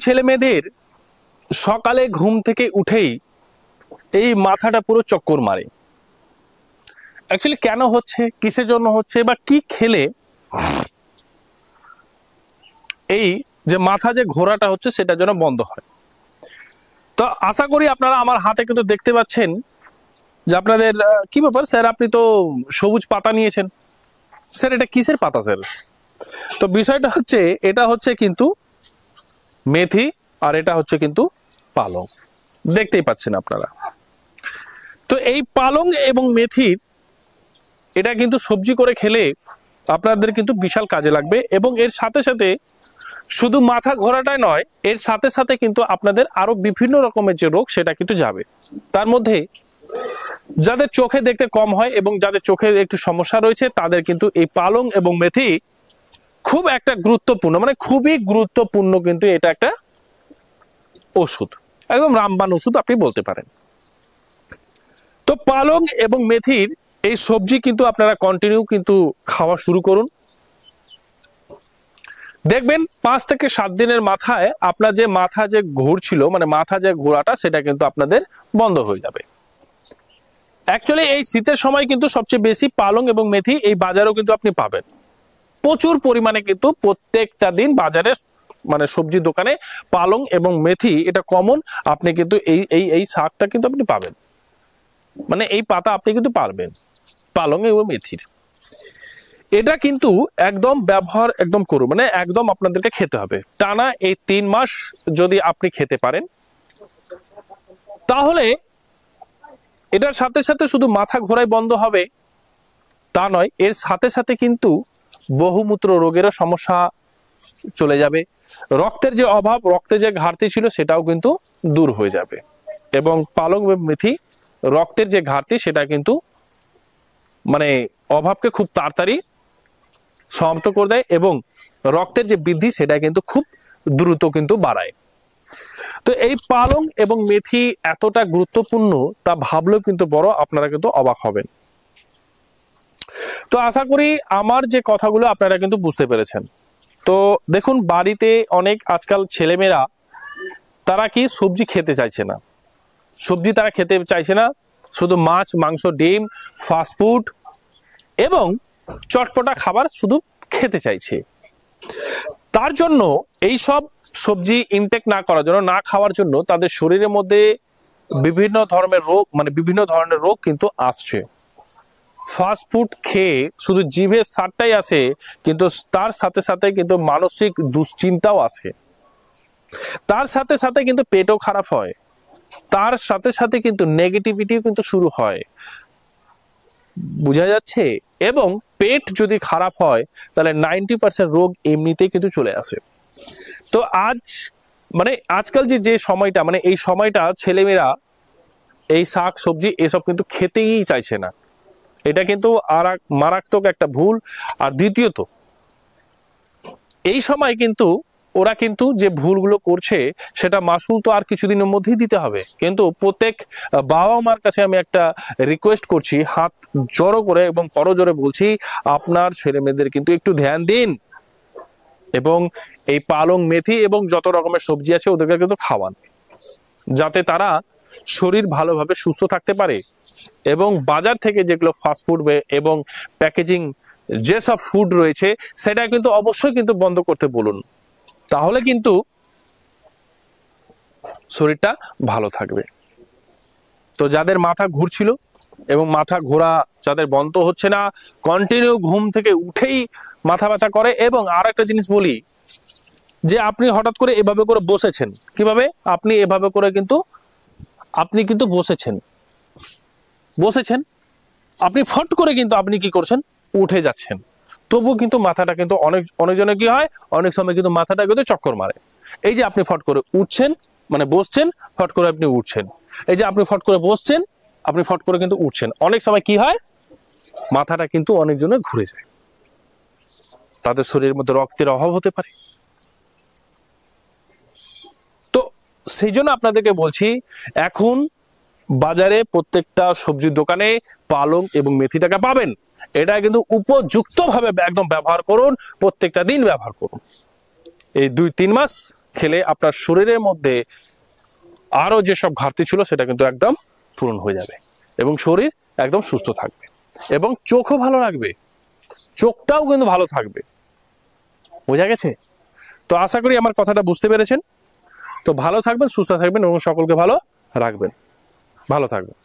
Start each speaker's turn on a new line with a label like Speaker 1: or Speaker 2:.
Speaker 1: ছেলে মেয়েদের সকালে ঘুম থেকে উঠেই এই মাথাটা পুরো চক্কর মারে। অ্যাকচুয়ালি কেন হচ্ছে, কিসের জন্য হচ্ছে, বা কি খেলে এই যে মাথা যে ঘোরাটা হচ্ছে সেটা যেন বন্ধ হয়। তো আশা করি আপনারা আমার হাতে কিন্তু দেখতে পাচ্ছেন যে আপনাদের কি ব্যাপার স্যার, আপনি তো সবুজ পাতা নিয়েছেন। স্যার এটা কিসের পাতা স্যার? তো বিষয়টা হচ্ছে, এটা হচ্ছে কিন্তু মেথি, আর এটা হচ্ছে কিন্তু পালং। দেখতেই পাচ্ছেন আপনারা। তো এই পালং এবং মেথির এটা কিন্তু সবজি করে খেলে আপনাদের কিন্তু বিশাল কাজে লাগবে, এবং এর সাথে সাথে শুধু মাথা ঘোরাটাই নয়, এর সাথে সাথে কিন্তু আপনাদের আরো বিভিন্ন রকমের যে রোগ সেটা কিন্তু যাবে। তার মধ্যে যাদের চোখে দেখতে কম হয় এবং যাদের চোখের একটু সমস্যা রয়েছে তাদের কিন্তু এই পালং এবং মেথি খুব একটা গুরুত্বপূর্ণ, মানে খুবই গুরুত্বপূর্ণ কিন্তু এটা একটা ওষুধ, একদম রামবান ওষুধ আপনি বলতে পারেন। তো পালং এবং মেথির এই সবজি কিন্তু আপনারা কন্টিনিউ কিন্তু খাওয়া শুরু করুন। দেখবেন 5 থেকে 7 দিনের মাথায় আপনার যে মাথা যে ঘুরছিল, মানে মাথা যে ঘোরাটা সেটা কিন্তু আপনাদের বন্ধ হয়ে যাবে। অ্যাকচুয়ালি এই শীতের সময় কিন্তু সবচেয়ে বেশি পালং এবং মেথি এই বাজারেও কিন্তু আপনি পাবেন প্রচুর পরিমাণে, কিন্তু প্রত্যেকটা দিন বাজারে মানে সবজি দোকানে পালং এবং মেথি এটা কমন। আপনি কিন্তু এই এই এই শাকটা কিন্তু আপনি পাবেন, মানে এই পাতা আপনি কিন্তু পারবেন পালং এবং মেথির। এটা কিন্তু একদম ব্যবহার একদম করুন, মানে একদম আপনাদেরকে খেতে হবে টানা এই 3 মাস। যদি আপনি খেতে পারেন তাহলে এটার সাথে সাথে শুধু মাথা ঘোরাই বন্ধ হবে তা নয়, এর সাথে সাথে কিন্তু বহুমূত্র রোগেরও সমস্যা চলে যাবে। রক্তের যে অভাব, রক্তের যে ঘাটতি ছিল সেটাও কিন্তু দূর হয়ে যাবে। এবং পালং এবং মেথি রক্তের যে ঘাটতি সেটা কিন্তু মানে অভাবকে খুব তাড়াতাড়ি সমাপ্ত করে দেয়, এবং রক্তের যে বৃদ্ধি সেটা কিন্তু খুব দ্রুত কিন্তু বাড়ায়। তো এই পালং এবং মেথি এতটা গুরুত্বপূর্ণ তা ভাবলেও কিন্তু বড় আপনারা কিন্তু অবাক হবেন। তো আশা করি আমার যে কথাগুলো আপনারা কিন্তু বুঝতে পেরেছেন। তো দেখুন, বাড়িতে অনেক আজকাল ছেলেমেয়েরা তারা কি সবজি খেতে চাইছে না, সবজি তারা খেতে চাইছে না, শুধু মাছ, মাংস, ডিম, ফাস্টফুড এবং চটপটা খাবার শুধু খেতে চাইছে। তার জন্য এই সব সবজি ইনটেক না করার জন্য, না খাওয়ার জন্য তাদের শরীরের মধ্যে বিভিন্ন ধরনের রোগ, মানে বিভিন্ন ধরনের রোগ কিন্তু আসছে। ফাস্টফুড খেয়ে শুধু জিভের স্বাদটাই আসে, কিন্তু তার সাথে সাথে কিন্তু মানসিক দুশ্চিন্তাও আসে, তার সাথে সাথে কিন্তু পেটও খারাপ হয়, তার সাথে সাথে কিন্তু নেগেটিভিটিও কিন্তু শুরু হয়, বোঝা যাচ্ছে। এবং পেট যদি খারাপ হয় তাহলে 90% রোগ এমনিতেই কিন্তু চলে আসে। তো আজ মানে আজকাল যে সময়টা, মানে এই সময়টা ছেলেমেয়েরা এই শাক সবজি এসব কিন্তু খেতেই চাইছে না। এটা কিন্তু আর মারাত্মক একটা ভুল। আর দ্বিতীয়ত এই সময় কিন্তু ওরা কিন্তু যে ভুলগুলো করছে সেটা মাসুল তো আর কিছুদিনের মধ্যেই দিতে হবে। কিন্তু প্রত্যেক বাবা মার কাছে আমি একটা রিকোয়েস্ট করছি, হাত জড়ো করে এবং করজোরে বলছি, আপনার ছেলে মেয়েদের কিন্তু একটু ধ্যান দিন এবং এই পালং মেথি এবং যত রকমের সবজি আছে ওদেরকে কিন্তু খাওয়ান, যাতে তারা শরীর ভালোভাবে সুস্থ থাকতে পারে। এবং বাজার থেকে যেগুলো ফাস্টফুড এবং প্যাকেজিং যেসব ফুড রয়েছে সেটা কিন্তু অবশ্যই কিন্তু বন্ধ করতে বলুন, তাহলে কিন্তু শরীরটা ভালো থাকবে। তো যাদের মাথা ঘুরছিল এবং মাথা ঘোরা যাদের বন্ধ হচ্ছে না, কন্টিনিউ ঘুম থেকে উঠেই মাথা ব্যথা করে, এবং আর একটা জিনিস বলি যে আপনি হঠাৎ করে এভাবে করে বসেছেন, কিভাবে আপনি এভাবে করে কিন্তু আপনি কিন্তু বসেছেন আপনি ফট করে কিন্তু আপনি কি করছেন, উঠে যাচ্ছেন, তবু কিন্তু মাথাটা কিন্তু অনেকজনে কি হয়, অনেক সময় কিন্তু মাথাটা কিন্তু চক্কর মারে। এই যে আপনি ফট করে উঠছেন, মানে বসছেন, ফট করে আপনি উঠছেন, এই যে আপনি ফট করে বসছেন, আপনি ফট করে কিন্তু উঠছেন, অনেক সময় কি হয়, মাথাটা কিন্তু অনেকজনের ঘুরে যায়, তাদের শরীরের মধ্যে রক্তের অভাব হতে পারে। তো সেই জন্য আপনাদেরকে বলছি, এখন বাজারে প্রত্যেকটা সবজির দোকানে পালং এবং মেথি টাকা পাবেন। এটা কিন্তু উপযুক্ত ভাবে একদম ব্যবহার করুন, প্রত্যেকটা দিন ব্যবহার করুন। এই 2-3 মাস খেলে আপনার শরীরের মধ্যে আরো যেসব ঘাটতি ছিল সেটা কিন্তু একদম পূরণ হয়ে যাবে এবং শরীর একদম সুস্থ থাকবে এবং চোখও ভালো রাখবে, চোখটাও কিন্তু ভালো থাকবে। বোঝা গেছে? তো আশা করি আমার কথাটা বুঝতে পেরেছেন। তো ভালো থাকবেন, সুস্থ থাকবেন এবং সকলকে ভালো রাখবেন। ভালো থাকবেন।